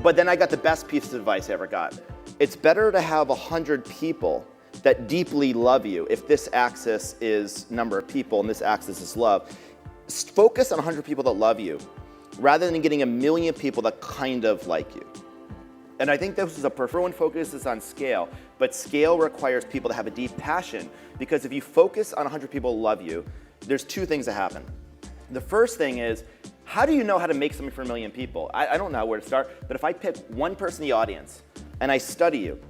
But then I got the best piece of advice I ever got. It's better to have 100 people that deeply love you, if this axis is number of people and this axis is love. Focus on 100 people that love you, rather than getting 1 million people that kind of like you. And I think this is everyone focuses on scale, but scale requires people to have a deep passion, because if you focus on 100 people who love you, there's two things that happen. The first thing is, how do you know how to make something for 1 million people? I don't know where to start, but if I pick one person in the audience and I study you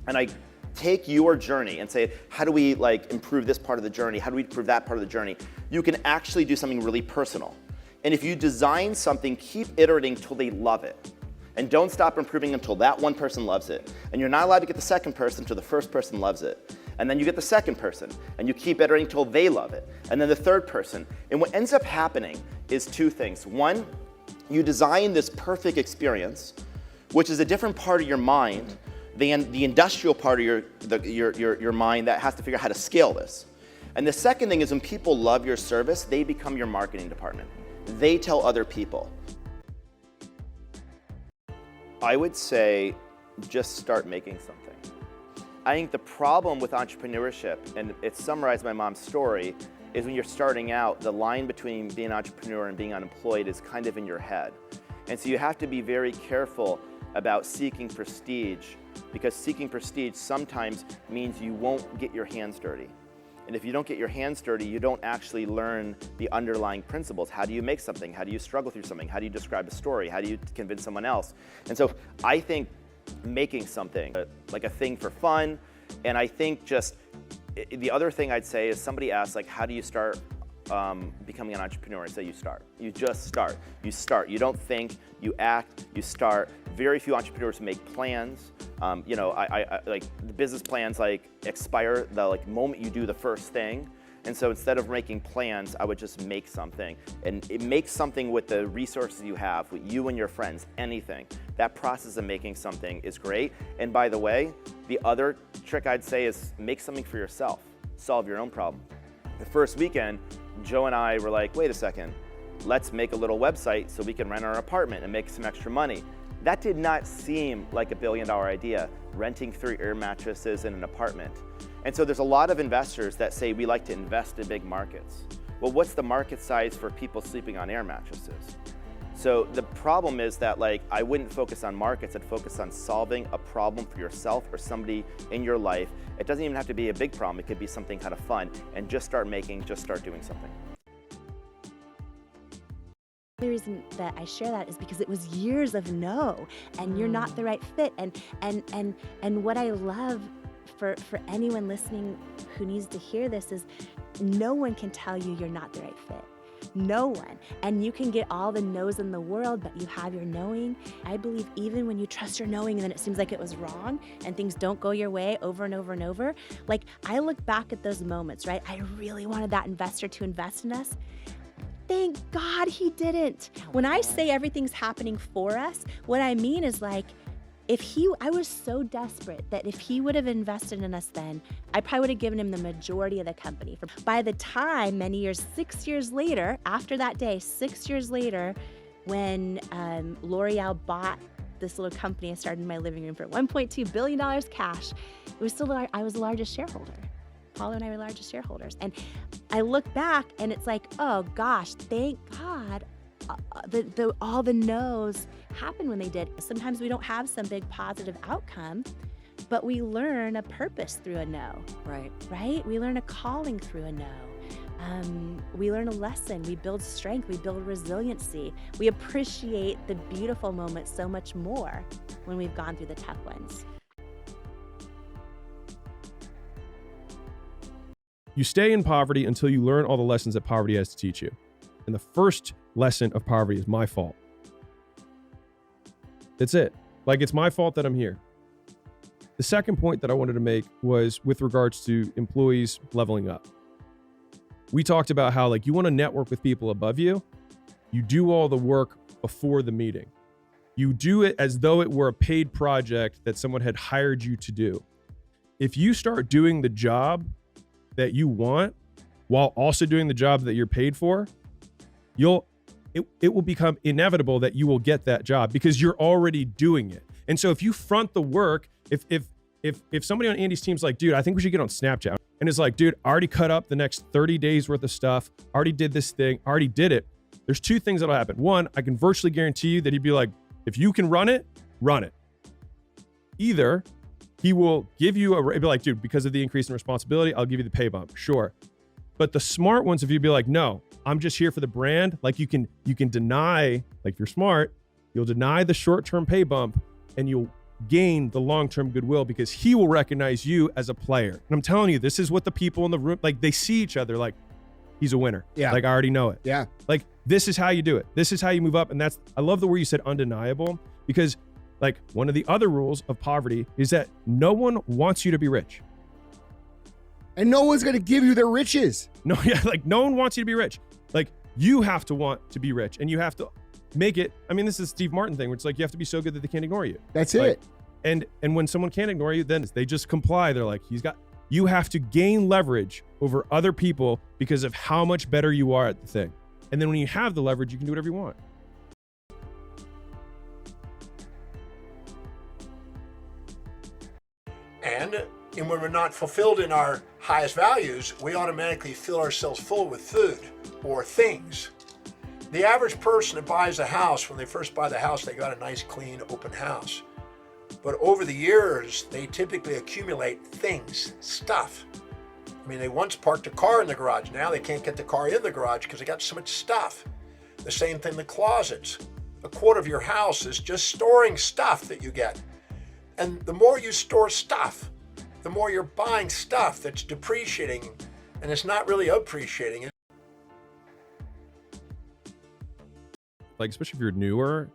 and I take your journey and say, how do we improve this part of the journey? How do we improve that part of the journey? You can actually do something really personal. And if you design something, keep iterating till they love it. And don't stop improving until that one person loves it. And you're not allowed to get the second person until the first person loves it. And then you get the second person, and you keep iterating until they love it. And then the third person. And what ends up happening is two things. One, you design this perfect experience, which is a different part of your mind than the industrial part of your mind that has to figure out how to scale this. And the second thing is, when people love your service, they become your marketing department. They tell other people. I would say just start making something. I think the problem with entrepreneurship, and it summarized my mom's story, is when you're starting out, the line between being an entrepreneur and being unemployed is kind of in your head. And so you have to be very careful about seeking prestige, because seeking prestige sometimes means you won't get your hands dirty. And if you don't get your hands dirty, you don't actually learn the underlying principles. How do you make something? How do you struggle through something? How do you describe a story? How do you convince someone else? And so I think making something, like a thing for fun, and I think just, the other thing I'd say is, somebody asks, how do you start becoming an entrepreneur? I say you start. You just start. You start. You don't think, you act, you start. Very few entrepreneurs make plans. The business plans expire the moment you do the first thing. And so instead of making plans, I would just make something. And it makes something with the resources you have, with you and your friends, anything. That process of making something is great. And by the way, the other trick I'd say is make something for yourself. Solve your own problem. The first weekend, Joe and I were like, wait a second, let's make a little website so we can rent our apartment and make some extra money. That did not seem like a billion-dollar idea, renting 3 air mattresses in an apartment. And so there's a lot of investors that say we like to invest in big markets. Well, what's the market size for people sleeping on air mattresses? So the problem is that I wouldn't focus on markets, I'd focus on solving a problem for yourself or somebody in your life. It doesn't even have to be a big problem, it could be something kind of fun, and just start doing something. The reason that I share that is because it was years of no, and you're not the right fit. And what I love for anyone listening who needs to hear this is, no one can tell you you're not the right fit. No one. And you can get all the no's in the world, but you have your knowing. I believe even when you trust your knowing and then it seems like it was wrong and things don't go your way over and over and over, I look back at those moments, right? I really wanted that investor to invest in us. Thank God he didn't. When I say everything's happening for us, what I mean is I was so desperate that if he would have invested in us then, I probably would have given him the majority of the company. By the time, 6 years later, after that day, 6 years later, when L'Oreal bought this little company I started in my living room for $1.2 billion cash, I was the largest shareholder. Paulo and I were largest shareholders. And I look back and it's oh gosh, thank God all the no's happen when they did. Sometimes we don't have some big positive outcome, but we learn a purpose through a no. Right? We learn a calling through a no. We learn a lesson, we build strength, we build resiliency. We appreciate the beautiful moments so much more when we've gone through the tough ones. You stay in poverty until you learn all the lessons that poverty has to teach you. And the first lesson of poverty is my fault. That's it. It's my fault that I'm here. The second point that I wanted to make was with regards to employees leveling up. We talked about how you want to network with people above you. You do all the work before the meeting. You do it as though it were a paid project that someone had hired you to do. If you start doing the job that you want while also doing the job that you're paid for, you'll it will become inevitable that you will get that job because you're already doing it. And so if you front the work, if somebody on Andy's team's like, dude, I think we should get on Snapchat, and is like, dude, I already cut up the next 30 days worth of stuff, already did this thing, already did it. There's two things that'll happen. One, I can virtually guarantee you that he'd be like, if you can run it, run it. Either he will give you he'd be like, dude, because of the increase in responsibility, I'll give you the pay bump. Sure. But the smart ones, if you'd be like, no, I'm just here for the brand. Like you can deny, like if you're smart, you'll deny the short-term pay bump and you'll gain the long-term goodwill because he will recognize you as a player. And I'm telling you, this is what the people in the room, like they see each other like, he's a winner. Yeah. Like I already know it. Yeah. Like this is how you do it. This is how you move up. And I love the way you said undeniable, because like one of the other rules of poverty is that no one wants you to be rich. And no one's going to give you their riches. No, yeah, like no one wants you to be rich. Like you have to want to be rich and you have to make it. I mean, this is Steve Martin thing, where it's like you have to be so good that they can't ignore you. That's like, it. And when someone can't ignore you, then they just comply. They're like, you have to gain leverage over other people because of how much better you are at the thing. And then when you have the leverage, you can do whatever you want. And when we're not fulfilled in our highest values, we automatically fill ourselves full with food or things. The average person that buys a house, when they first buy the house, they got a nice, clean, open house. But over the years, they typically accumulate things, stuff. I mean, they once parked a car in the garage. Now they can't get the car in the garage because they got so much stuff. The same thing, the closets. A quarter of your house is just storing stuff that you get. And the more you store stuff, the more you're buying stuff that's depreciating, and it's not really appreciating. Like, especially if you're newer,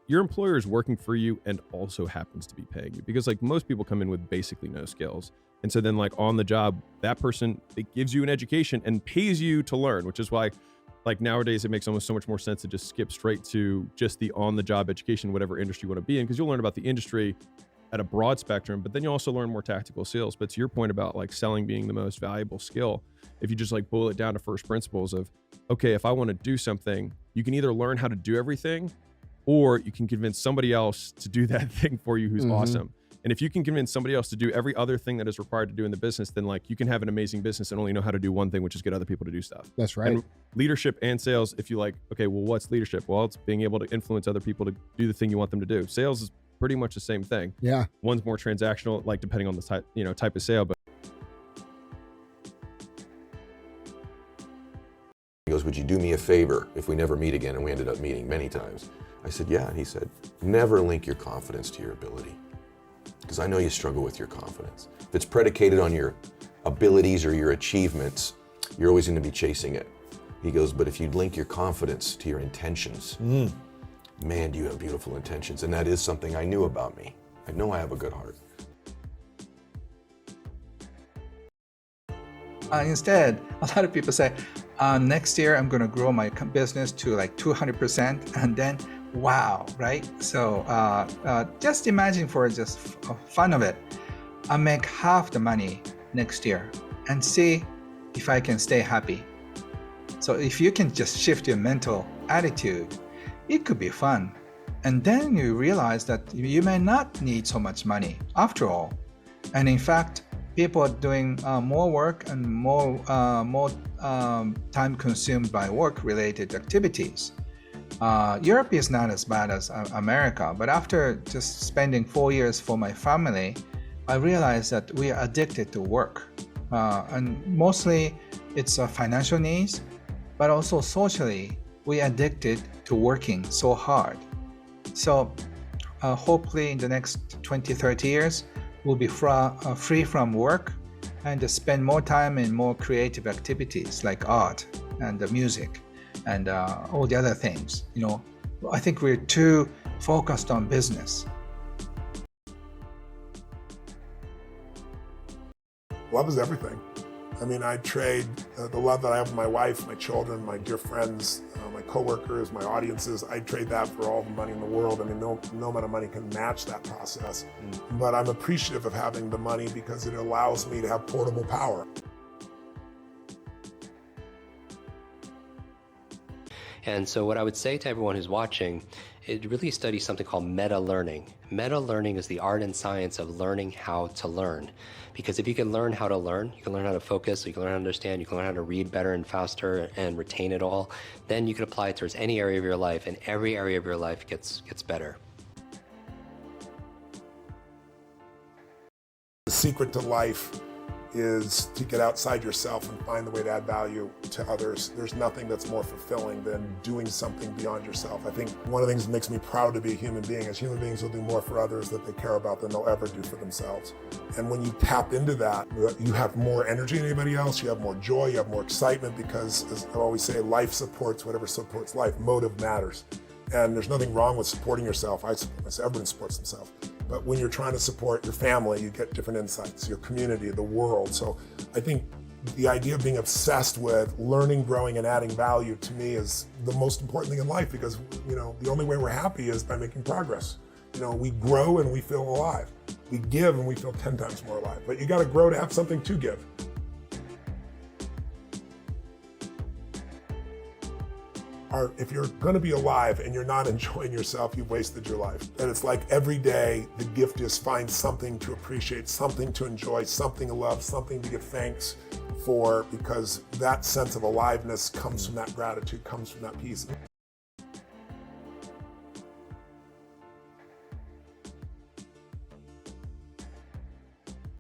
your employer is working for you and also happens to be paying you, because like most people come in with basically no skills. And so then like on the job, that person, it gives you an education and pays you to learn, which is why like nowadays it makes almost so much more sense to just skip straight to just the on the job education, whatever industry you want to be in, because you'll learn about the industry at a broad spectrum, but then you also learn more tactical skills. But to your point about like selling being the most valuable skill, if you just like boil it down to first principles of, okay, if I want to do something, you can either learn how to do everything, or you can convince somebody else to do that thing for you who's awesome. And if you can convince somebody else to do every other thing that is required to do in the business, then like you can have an amazing business and only know how to do one thing, which is get other people to do stuff. That's right. And leadership and sales, if you like, okay, well, what's leadership? Well, it's being able to influence other people to do the thing you want them to do. Sales is pretty much the same thing. Yeah. One's more transactional, like depending on the type, type of sale. But he goes, would you do me a favor if we never meet again? And we ended up meeting many times. I said, yeah. And he said, never link your confidence to your ability, because I know you struggle with your confidence. If it's predicated on your abilities or your achievements, you're always going to be chasing it. He goes, but if you link your confidence to your intentions, man, do you have beautiful intentions. And that is something I knew about me. I know I have a good heart. Instead, a lot of people say, next year I'm going to grow my business to like 200%, and then wow, right? So just imagine, for just fun of it, I make half the money next year and see if I can stay happy. So if you can just shift your mental attitude, it could be fun. And then you realize that you may not need so much money after all. And in fact, people are doing more work and more time consumed by work-related activities. Europe is not as bad as America, but after just spending 4 years for my family, I realized that we are addicted to work. And mostly it's financial needs, but also socially, we are addicted to working so hard. So hopefully in the next 20, 30 years, we'll be free from work and spend more time in more creative activities like art and music and all the other things. I think we're too focused on business. Love is everything. I mean, I trade the love that I have for my wife, my children, my dear friends, my coworkers, my audiences. I trade that for all the money in the world. I mean, no amount of money can match that process. But I'm appreciative of having the money because it allows me to have portable power. And so what I would say to everyone who's watching, it really studies something called meta-learning. Meta-learning is the art and science of learning how to learn. Because if you can learn how to learn, you can learn how to focus, you can learn how to understand, you can learn how to read better and faster and retain it all, then you can apply it towards any area of your life, and every area of your life gets better. The secret to life is to get outside yourself and find the way to add value to others. There's nothing that's more fulfilling than doing something beyond yourself. I think one of the things that makes me proud to be a human being is human beings will do more for others that they care about than they'll ever do for themselves. And when you tap into that, you have more energy than anybody else, you have more joy, you have more excitement, because as I always say, life supports whatever supports life. Motive matters. And there's nothing wrong with supporting yourself. I support myself, everyone supports themselves. But when you're trying to support your family, you get different insights, your community, the world. So I think the idea of being obsessed with learning, growing, and adding value to me is the most important thing in life, because the only way we're happy is by making progress. We grow and we feel alive. We give and we feel 10 times more alive. But you got to grow to have something to give. If you're going to be alive and you're not enjoying yourself, you've wasted your life. And it's like every day, the gift is find something to appreciate, something to enjoy, something to love, something to give thanks for, because that sense of aliveness comes from that gratitude, comes from that peace.